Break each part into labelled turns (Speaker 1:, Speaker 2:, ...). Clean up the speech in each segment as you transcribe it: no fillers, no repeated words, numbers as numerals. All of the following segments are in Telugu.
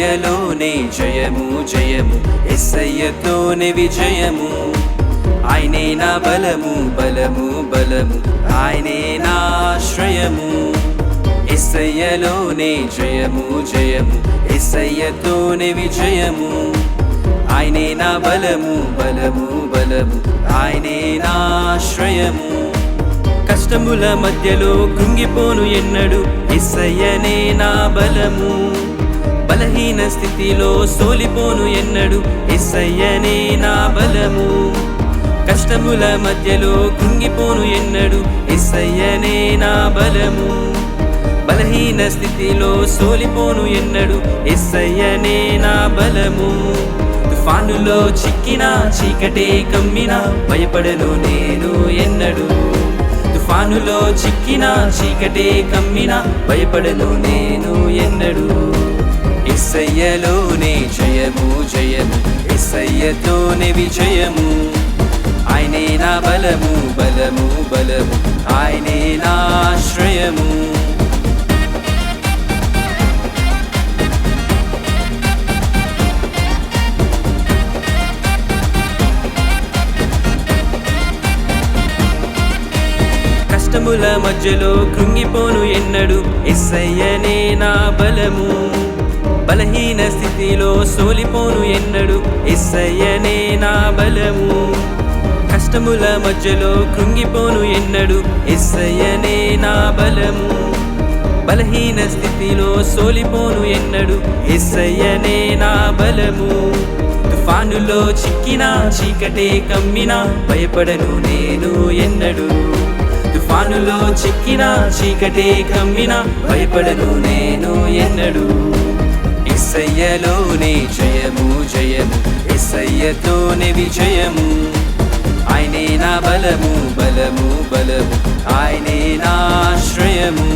Speaker 1: యేసయ్యలోనే జయము జయము, యేసయ్యతోనే విజయము. ఆయనే నా బలము బలము బలము, ఆయనే నా ఆశ్రయము. యేసయ్యలోనే జయము జయము, యేసయ్యతోనే విజయము. ఆయనే నా బలము బలము బలము, ఆయనే నా ఆశ్రయము. కష్టముల మధ్యలో కృంగిపోను ఎన్నడు, యేసయ్యనే నా బలము. బలహీన స్థితిలో సోలిపోను ఎన్నడు, యేసయ్యనే నా బలము. కష్టముల మధ్యలో కృంగిపోను ఎన్నడు, యేసయ్యనే నా బలము. బలహీన స్థితిలో సోలిపోను ఎన్నడు, యేసయ్యనే నా బలము. తుఫానులో చిక్కిన చీకటే కమ్మిన, భయపడను నేను ఎన్నడు. తుఫానులో చిక్కిన చీకటే కమ్మిన, భయపడను నేను ఎన్నడు. యేసయ్యలోనే జయము జయము, యేసయ్యతోనే విజయము. ఆయనే నా బలము బలము బలము, ఆయనే నా ఆశ్రయము. కష్టముల మధ్యలో కృంగిపోను ఎన్నడు, యేసయ్యనే నా బలము. బలహీన స్థితిలో సోలిపోను ఎన్నడు, యేసయ్యనే నా బలము. కష్టముల మధ్యలో కృంగిపోను ఎన్నడు, యేసయ్యనే నా బలము. బలహీన స్థితిలో సోలిపోను ఎన్నడు, యేసయ్యనే నా బలము. తుఫానులో చిక్కిన చీకటే కమ్మిన, భయపడను నేను ఎన్నడు. తుఫానులో చిక్కిన చీకటే కమ్మిన, భయపడను నేను ఎన్నడు. యేసయ్యలోనే జయము జయము, యేసయ్యతోనే విజయము. ఆయనే నా బలము బలము బలము, ఆయనే నా ఆశ్రయము.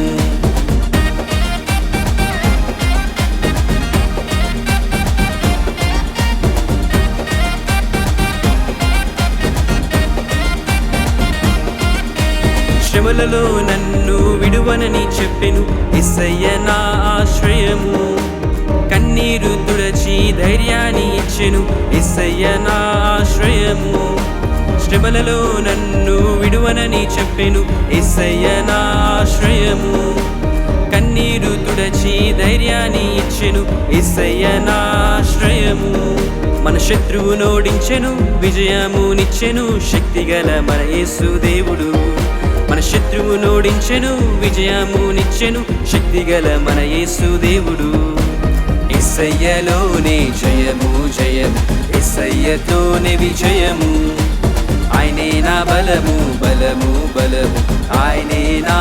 Speaker 1: శ్రమలలో నన్ను విడువనని చెప్పెను, యేసయ్య నా ఆశ్రయము. కన్నీరు తుడచి ధైర్యాన్ని ఇచ్చెను, యేసయ్య నా ఆశ్రయము. శ్రమలలో నన్ను విడువనని చెప్పెను, యేసయ్య నా ఆశ్రయము. కన్నీరు తుడచి ధైర్యాన్ని ఇచ్చెను, యేసయ్య నా ఆశ్రయము. మన శత్రువు నోడించెను, విజయమునిచ్చెను, శక్తిగల మన యేసు దేవుడు. మన శత్రువు నోడించెను, విజయమునిచ్చెను, శక్తిగల మన యేసు దేవుడు. యేసయ్యలోనే జయము జయము, యేసయ్యతోనే విజయము. ఆయనే నా బలము బలము బలము, ఆయనే నా